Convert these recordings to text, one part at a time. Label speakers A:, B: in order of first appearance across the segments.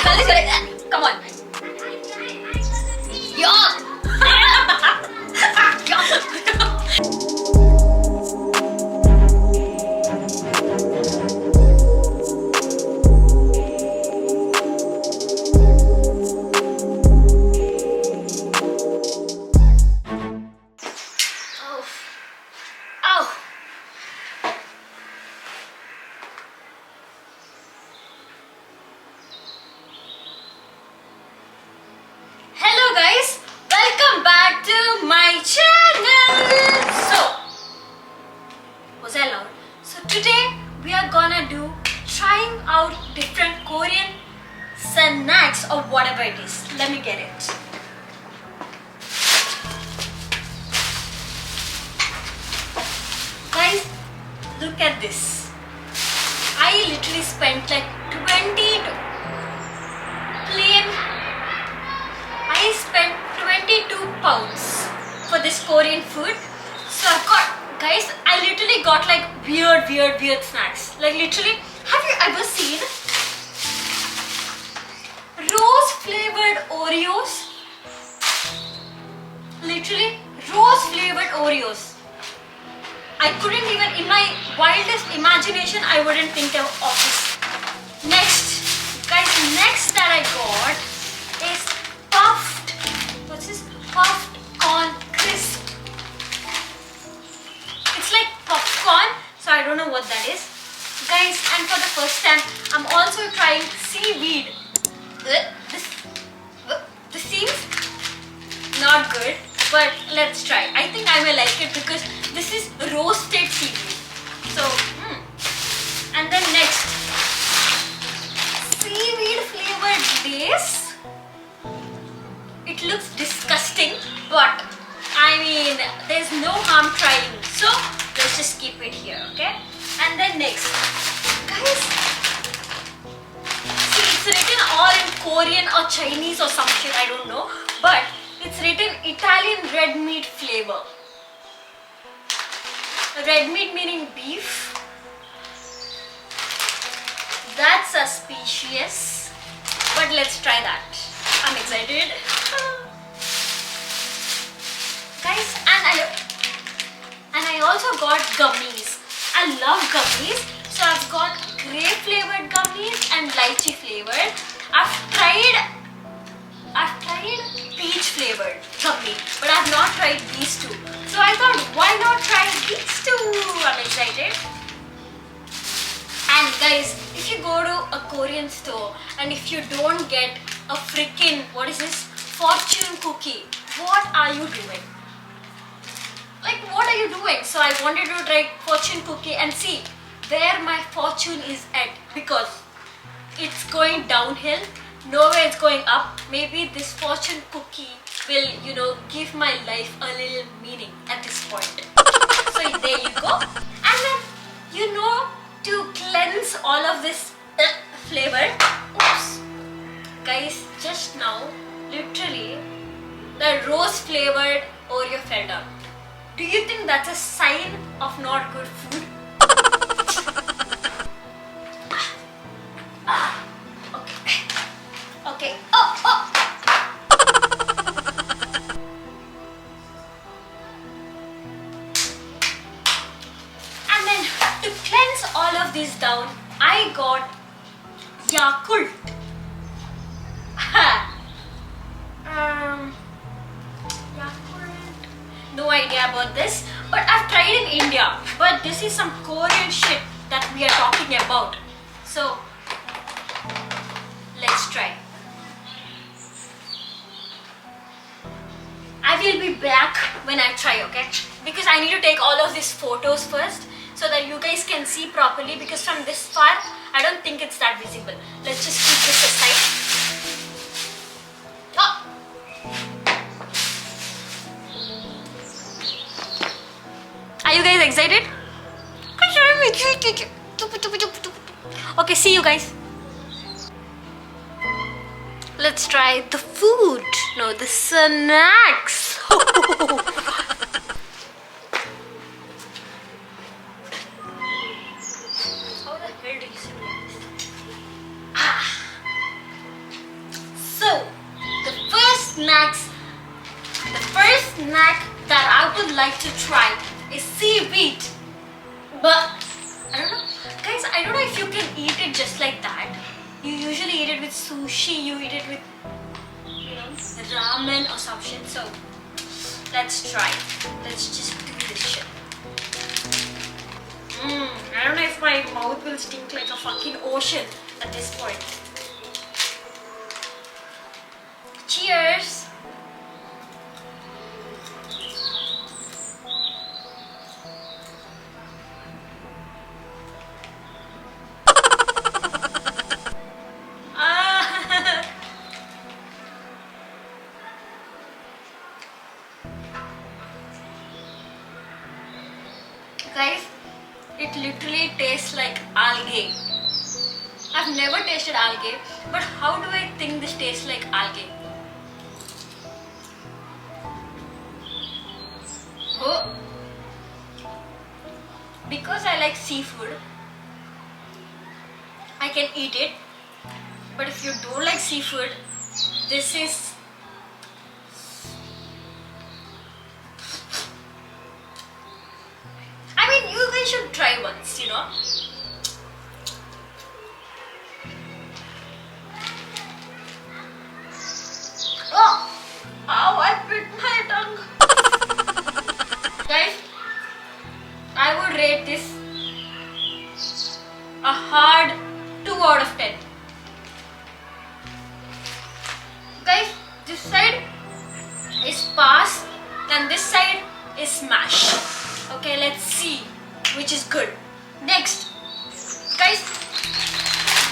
A: Come on. Yeah. Hello guys, welcome back to my channel. Was I loud? So today we are gonna do trying out different Korean snacks or whatever it is. Let me get it. Guys, look at this. I literally spent like 20 plain. I spent 22 pounds for this Korean food. So I've got, guys, I literally got like weird snacks. Like literally, have you ever seen rose flavored Oreos? Literally, rose flavored Oreos. I couldn't even, in my wildest imagination, I wouldn't think of this. Next, guys, next that I got is puffed, what's this? Puffed corn crisp. It's like popcorn, so I don't know what that is. Guys, and for the first time, I'm also trying seaweed. This seems not good, but let's try. I think I will like it because this is roasted seaweed. So, and then next, seaweed flavored Lay's. It looks disgusting, but I mean, there's no harm trying. So let's just keep it here, okay? And then next, guys, see, it's written all in Korean or Chinese or some shit, I don't know, but it's written Italian red meat flavor. Red meat meaning beef. That's suspicious, but let's try that. I'm excited. Guys, and I also got gummies. I love gummies. So I've got grape flavored gummies and lychee flavored. I've tried peach flavored gummy, but I've not tried these two. So I thought, why not try these two? I'm excited. And guys, if you go to a Korean store and if you don't get a freaking, what is this, fortune cookie, what are you doing? Like, what are you doing? So I wanted to try fortune cookie and see where my fortune is at, because it's going downhill, nowhere it's going up. Maybe this fortune cookie will, you know, give my life a little meaning at this point. So there you go. And then, you know, to cleanse all of this flavor, oops, guys, just now, literally, the rose flavored Oreo fell down. Do you think that's a sign of not good food? Okay. Okay. Oh. And then to cleanse all of this down, I got Yakult. No idea about this, but I've tried in India. But this is some Korean shit that we are talking about. So let's try. I will be back when I try, okay? Because I need to take all of these photos first so that you guys can see properly, because from this far I don't think it's that visible. Let's just keep this aside. Are you guys excited? Okay, see you guys. Let's try the food. No, the snacks. How the hell do you say this? snacks. The first snack that I would like to try is seaweed. But I don't know, guys. I don't know if you can eat it just like that. You usually eat it with sushi. You eat it with, ramen or some shit. So let's try. Let's just do this shit. I don't know if my mouth will stink like a fucking ocean at this point. Cheers! Guys, it literally tastes like algae. I've never tasted algae, but how do I think this tastes like algae? Oh. Because I like seafood, I can eat it. But if you don't like seafood, this is... I mean, you guys should try once, Oh! Ow, I bit my tongue. Guys, I would rate this a hard 2 out of 10. Guys, this side is pass and this side is smash. Okay, let's see which is good. Next, guys,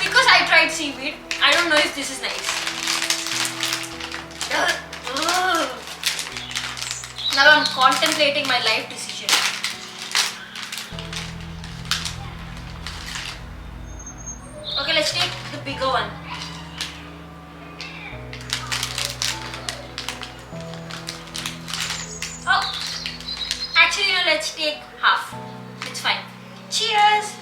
A: because I tried seaweed, I don't know if this is nice. Now I'm contemplating my life decision. Okay, let's take the bigger one. Oh, actually, let's take half. It's fine. Cheers!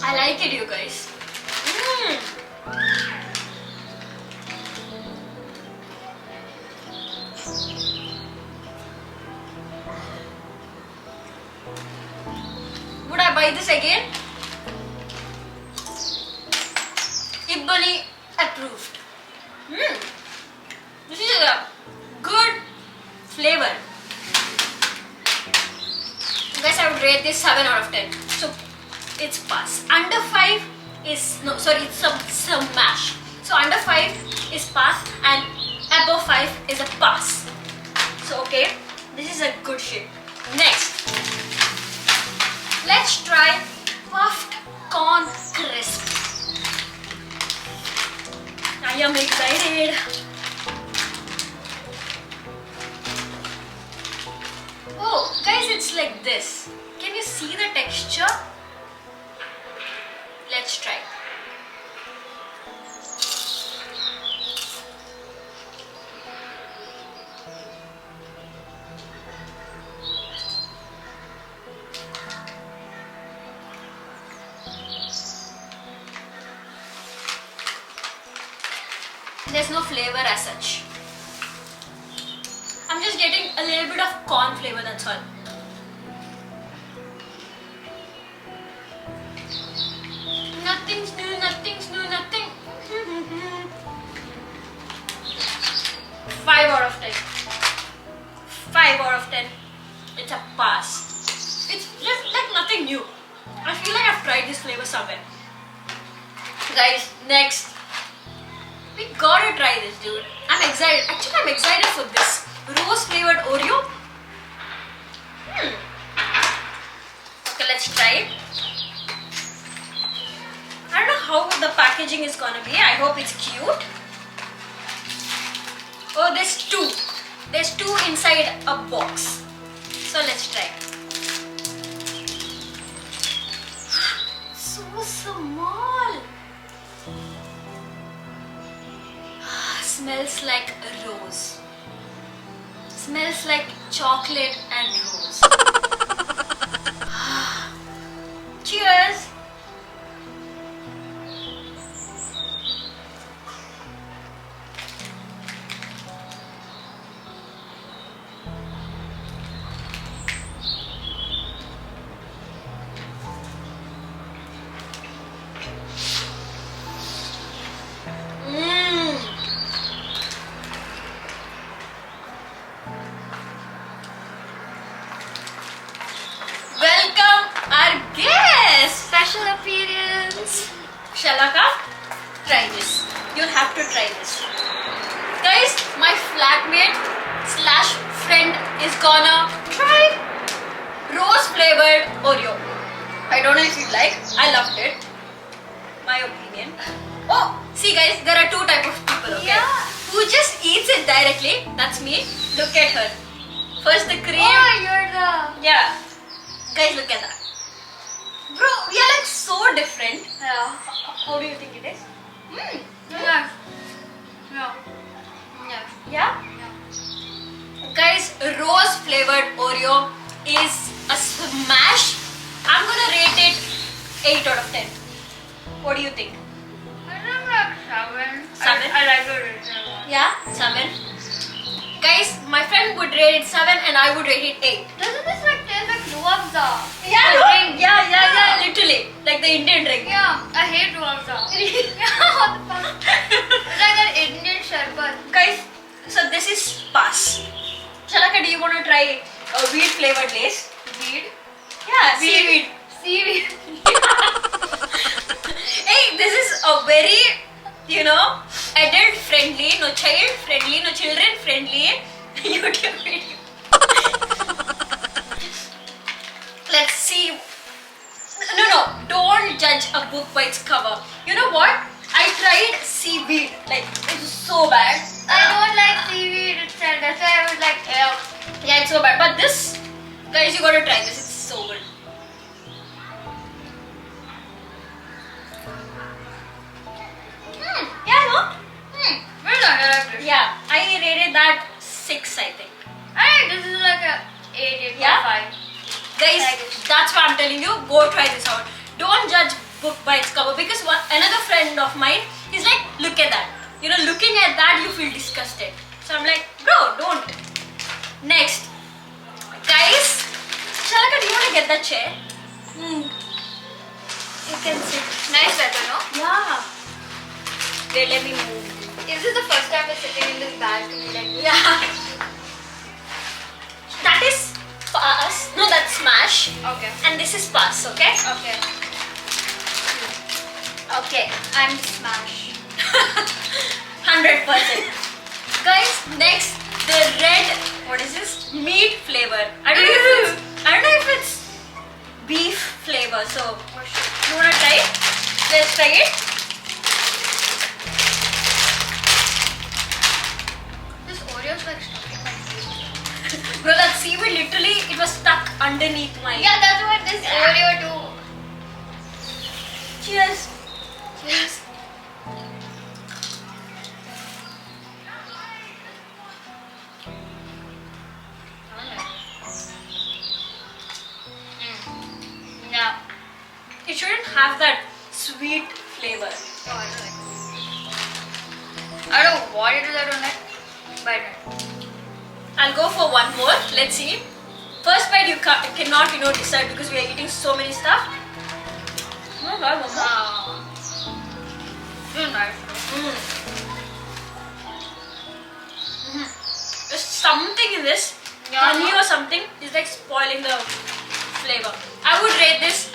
A: I like it, you guys. Would I buy this again? Ibbani approved. This is a good flavor. Guys, I would rate this 7 out of 10. So it's pass. Under 5 is no, sorry, it's some mash. So under 5 is pass and above 5 is a pass. So okay, this is a good shit. Next, let's try puffed corn crisp. I am excited. Oh, guys, it's like this. Can you see the texture? Let's try. There's no flavor as such. I'm just getting a little bit of corn flavor, that's all. Nothing's new, nothing's new, nothing. 5 out of 10. 5 out of 10. It's a pass. It's just like nothing new. I feel like I've tried this flavor somewhere. Guys, next. We gotta try this, dude. I'm excited. Actually, I'm excited for this. Rose flavored Oreo. Okay, let's try it. I don't know how the packaging is gonna be. I hope it's cute. Oh, there's 2. There's 2 inside a box. So let's try. So small. Smells like a rose. Smells like chocolate and rose. Cheers! Welcome our guest! Special appearance! Shalaka, try this. You'll have to try this. Guys, my flatmate slash friend is gonna try rose flavored Oreo. I don't know if you like. I loved it. My opinion. Oh, see guys, there are two type of people, okay?
B: Yeah.
A: Who just eats it directly. That's me. Look at her. First the cream.
B: Oh, you're the...
A: Yeah. Guys, look at that. Bro, we are like so different.
B: Yeah.
A: How do you think it is?
B: Yeah. Yeah. Yeah.
A: Yeah? Guys, rose flavored Oreo is a smash. I'm gonna rate it 8 out of 10. What do you think?
B: I don't like 7.
A: 7?
B: I like the original one.
A: Yeah? 7. Guys, my friend would rate it 7 and I would rate it 8.
B: Doesn't this like taste like ruafza?
A: Yeah,
B: A
A: no?
B: drink.
A: Yeah, literally. Like the Indian drink.
B: Yeah, I hate ruafza. Yeah, what the fuck? It's like that Indian sherbet.
A: Guys, so this is pass. Shalaka, do you want to try a wheat flavored lace?
B: Weed?
A: Yeah, seaweed.
B: Seaweed.
A: Hey, this is a very, adult friendly, no child friendly, no children friendly YouTube video. Let's see. No, don't judge a book by its cover. You know what? I tried seaweed. Like, it was so bad.
B: I don't like seaweed itself. That's why I was like, ew.
A: Yeah, it's so bad. But this, guys, you gotta try this. It's so good. Yeah, no?
B: Very nice. I like this.
A: Yeah, I rated that 6, I think.
B: I think this is like a 8, 8.5.
A: Yeah? Guys,
B: Try this.
A: that's what I'm telling you. Go try this out. Don't judge book by its cover because another friend of mine is like, look at that. Looking at that, you feel disgusted. So I'm like, bro, don't. Next, guys, Shalaka, do you want to get that chair? You can sit.
B: Nice weather, no?
A: Yeah. Wait, let me move.
B: Is this the first time we're sitting in this balcony like this?
A: Yeah. That is pass. No, that's smash.
B: Okay.
A: And this is pass, okay?
B: Okay.
A: Okay.
B: I'm smash.
A: 100%. Guys, next, the red, what is this? Meat flavor. I don't know if it's beef flavor. So,
B: Oh shit.
A: you wanna try it? Let's try it.
B: This Oreo's like stuck in my teeth.
A: Bro, that seaweed literally, it was stuck underneath my...
B: Yeah, that's what this Oreo do.
A: Cheers. Cheers.
B: Yeah.
A: It shouldn't have that sweet flavor.
B: Oh, I don't like it. I don't know what it is I don't like, but I don't.
A: I'll go for one more. Let's see. First bite you cannot, decide because we are eating so many stuff. Oh God, one more.
B: This is nice.
A: There's something in this,
B: Yeah.
A: honey or something, is like spoiling the flavor. I would rate this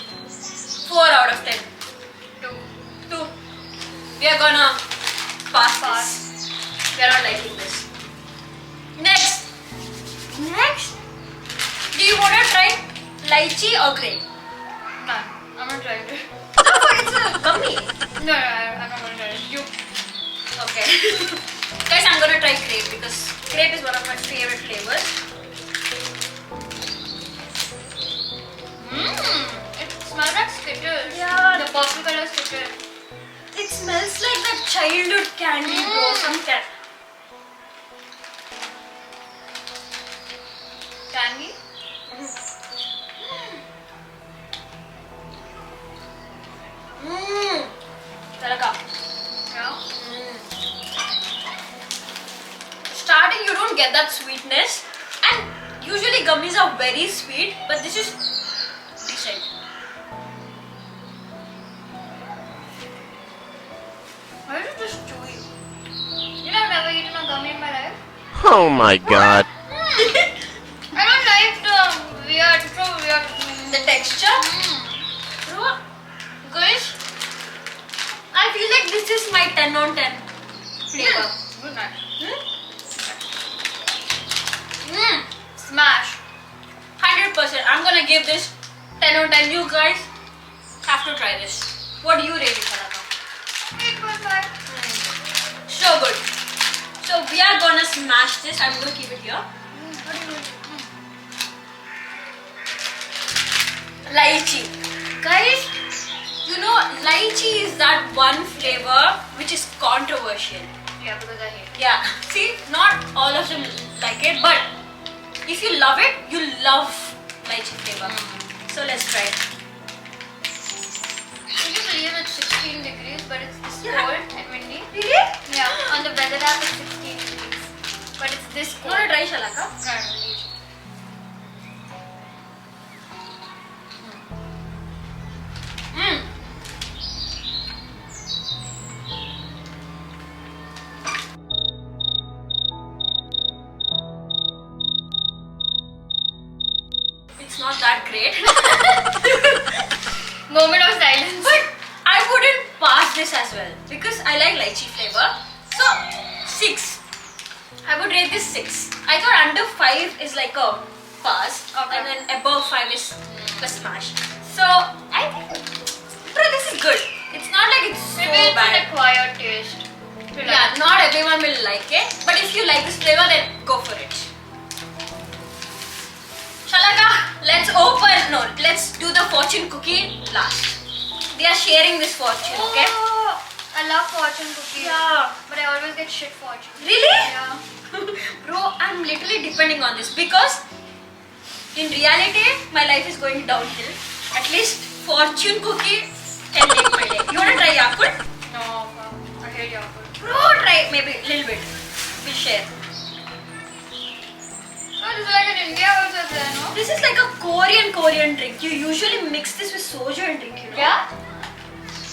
A: 4 out of 10. 2. We are gonna pass this. We are not liking this. Next. Do you want to try lychee or grape?
B: No, I'm not trying it.
A: No, but it's a gummy.
B: No, I'm not gonna try it. You.
A: Okay. Guys, I'm gonna try grape because grape is one of my favorite flavors.
B: It smells like Skittles.
A: Yeah.
B: The purple color Skittles.
A: It smells like that childhood candy, bro. Some
B: tangy.
A: Mmm. Taraka.
B: Yeah.
A: Starting, you don't get that sweetness, and usually gummies are very sweet, but this is decent.
B: Why is it just chewy? You know, I've never eaten a gummy in my life.
C: Oh my god.
B: I don't like the weird, so weird.
A: The texture, bro, guys, I feel like this is my 10 on 10 flavor.
B: Good night.
A: Smash. 100%. I'm gonna give this 10 on 10. You guys have to try this. What do you rate it, Taraka?
B: 8.5.
A: So good. So we are gonna smash this. I'm gonna keep it here.
B: What do you mean?
A: Lychee. Guys, you know, lychee is that one flavor which is controversial.
B: Yeah, because I hate it.
A: Yeah, see, not all of them like it, but if you love it, you love lychee flavor. So let's try it.
B: Can you believe it's 16 degrees, but it's this
A: Yeah.
B: cold and windy?
A: Really?
B: Yeah, on the weather app it's 16 degrees. But it's this
A: You
B: cold.
A: wanna try, Shalaka?
B: No, no, no.
A: Mm. It's not that great.
B: Moment of silence.
A: But I wouldn't pass this as well because I like lychee flavor. So 6. I would rate this 6. I thought under 5 is like a pass,
B: Okay.
A: and then above 5 is a smash. So I think, bro, this is good. It's not like it's so
B: Maybe it's an
A: bad.
B: acquired taste.
A: Yeah, not everyone will like it, but if you like this flavor, then go for it. Shalaka, let's do the fortune cookie last. They are sharing this fortune, okay?
B: Oh, I love fortune cookies.
A: Yeah.
B: But I always get shit fortune.
A: Really?
B: Yeah.
A: Bro, I'm literally depending on this because in reality, my life is going downhill. At least fortune cookie can make my day. You wanna try Yakult?
B: No, I hate yogurt.
A: Bro, try maybe a little bit. We'll share.
B: Oh, this is like in India also there, no?
A: This is like a Korean drink. You usually mix this with soju and drink, you know?
B: Yeah?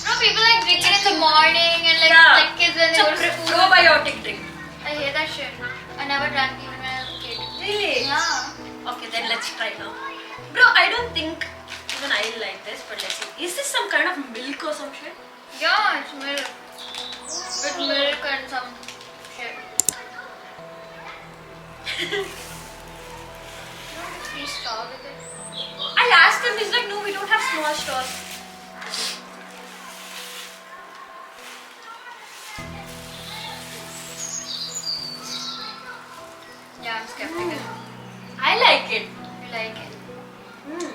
B: No, people like drink it in the morning and like kids when
A: It's
B: they
A: a
B: go to school.
A: probiotic drink.
B: I hate that shit. I never drank even when I was a kid.
A: Really?
B: Yeah.
A: Okay, then let's try now. Bro, I don't think even I like this, but let's see. Is this some kind of milk or some shit?
B: Yeah, it's milk. With milk and some shit. Please straw with it.
A: I asked him, he's like, no, we don't have small straws.
B: Yeah, I'm skeptical.
A: I like it.
B: You like it?
A: Mm.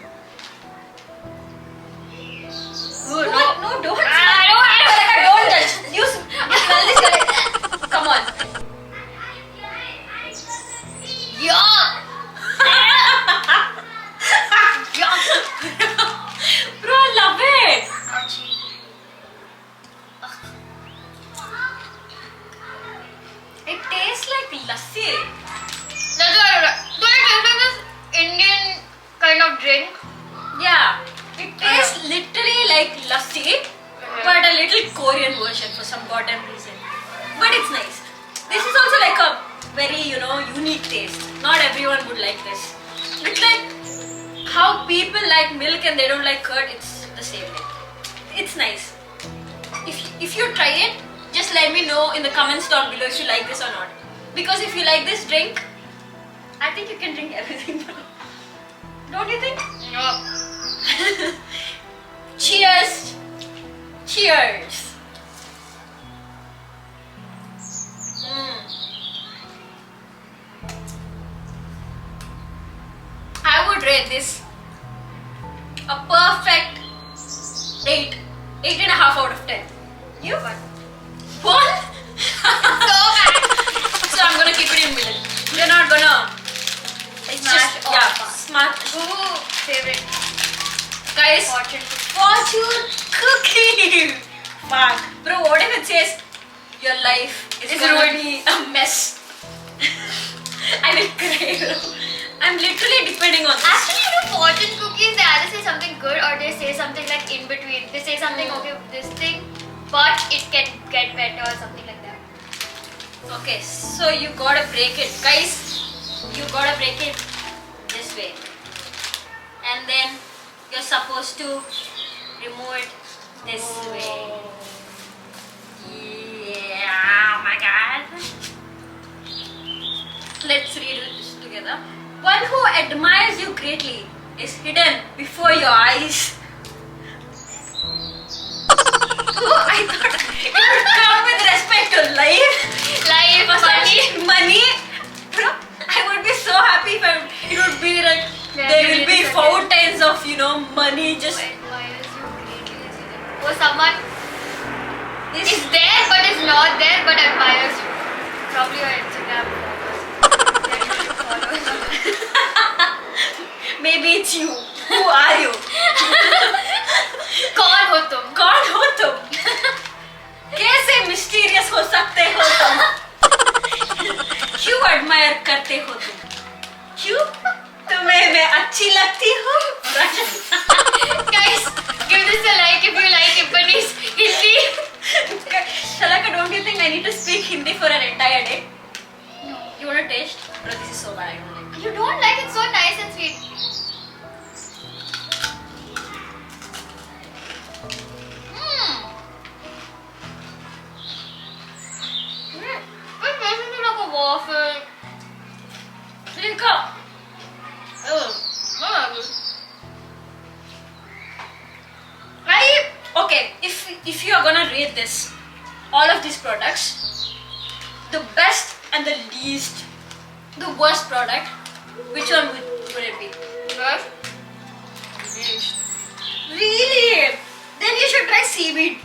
B: Oh,
A: No, don't.
B: I
A: Don't touch. You smell this guy. Come on.
B: Yuck!
A: Bro, I love it.
B: Ouchie.
A: It tastes like lassi.
B: That's what I like. So it tastes like this Indian kind of drink.
A: Yeah. It tastes literally like lassi, but a little Korean version for some goddamn reason. But it's nice. This is also like a very, unique taste. Not everyone would like this. It's like how people like milk and they don't like curd, it's the same way. It's nice. If you try it, just let me know in the comments down below if you like this or not. Because if you like this drink, I think you can drink everything. Don't you think?
B: No.
A: Cheers! Cheers! I would rate this a perfect 8. 8.5 out of 10. You? What? So I'm gonna keep it in middle. We're not gonna. It's
B: Smash
A: just,
B: off.
A: yeah. Smart.
B: favorite
A: Guys,
B: fortune
A: fortune cookie. Fuck. Bro, what if it says your life is
B: It's
A: gonna
B: ruined.
A: be a mess? I will cry, bro. I'm literally depending on this.
B: Actually, you know, fortune cookies, they either say something good or they say something like in between. They say something, okay, this thing, but it can get better or something like that.
A: Okay, so you gotta break it. Guys, you gotta break it this way. And then you're supposed to remove it this way. Yeah, oh my god. Let's read this together. One who admires you greatly is hidden before your eyes. Oh, I thought it would come with respect to life.
B: Life, money.
A: Money. Bro, I would be so happy if it would be like
B: Yeah,
A: there
B: maybe
A: will be
B: it's okay.
A: fountains of money just
B: Who admires you greatly is hidden. Or someone
A: is
B: is there but is not there but admires you. Probably your Instagram photos. That you should follow.
A: maybe it's you. Who are you?
B: कौन हो तुम?
A: कौन हो तुम? कैसे mysterious हो सकते हो तुम? क्यों एडमायर करते हो तुम? क्यों? तुम्हें मैं अच्छी लगती हूँ?
B: Guys, give this a like if you like Japanese, Hindi.
A: Shalaka, don't you think I need to speak Hindi for an entire day?
B: No.
A: You wanna taste? Bro, this is so bad. I don't like it.
B: You don't like it, so nice and sweet. It's basically like a waffle.
A: Drink up. Okay, if you are gonna rate this, all of these products, the best and the least, the worst product, which one would it be?
B: Yes.
A: Really? Then you should try seaweed.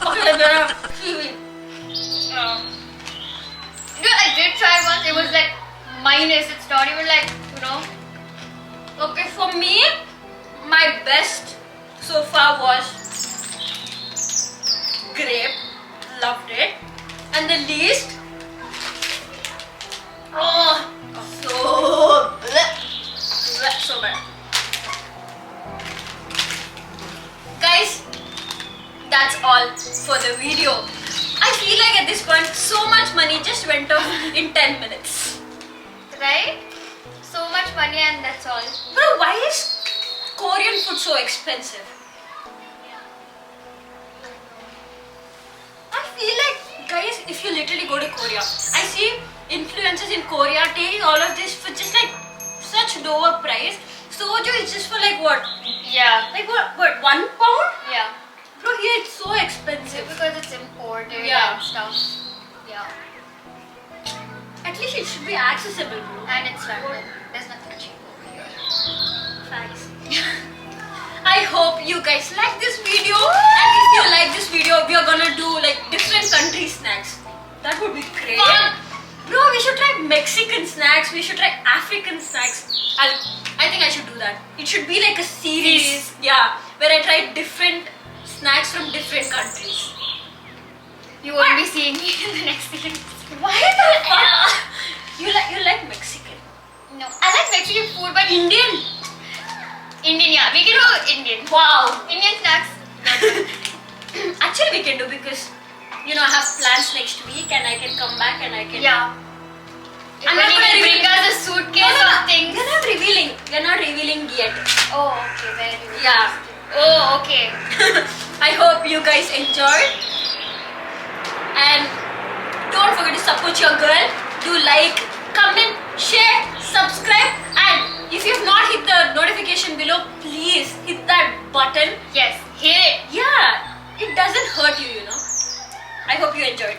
A: Okay, seaweed.
B: Yeah, I did try once. It was like minus. It's not even like, you know.
A: Okay, for me, my best so far was grape. Loved it. And the least, oh, so bleh, so bad. Guys, that's all for the video. I feel like at this point, so much money just went off in 10 minutes.
B: Right? So much money and that's all.
A: Bro, why is Korean food so expensive? I feel like, guys, if you literally go to Korea, I see influencers in Korea taking all of this for just like such lower price. Soju is just for like what?
B: Yeah.
A: Like what? 1 pound?
B: Yeah.
A: Bro, here it's so expensive.
B: Because it's imported
A: Yeah.
B: and stuff. Yeah.
A: At least it should be accessible, bro.
B: And it's London. There's nothing cheap over here.
A: Thanks. I hope you guys like this video, and if you like this video, we are gonna do like different country snacks. That would be great.
B: Fun.
A: Bro, we should try Mexican snacks. We should try African snacks. I think I should do that. It should be like a series. Yeah, where I try different snacks from different countries.
B: You won't be seeing me in the next series.
A: Why the fuck? You like Mexican?
B: No. I like Mexican food, but
A: Indian?
B: Indian, yeah. We can do Indian.
A: Wow.
B: Indian snacks.
A: Actually, we can do because I have plans next week, and I can come back and I can.
B: Yeah.
A: I'm
B: When
A: not
B: you
A: gonna
B: bring
A: reveal-
B: us a suitcase of things.
A: We're not revealing. We're not revealing yet.
B: Oh, okay. Very good.
A: Yeah.
B: Oh, okay.
A: I hope you guys enjoyed. And don't forget to support your girl. Do like, comment, share, subscribe, and if you have not hit the notification below, please hit that button.
B: Yes. Hit it.
A: Yeah, it doesn't hurt you, I hope you enjoyed.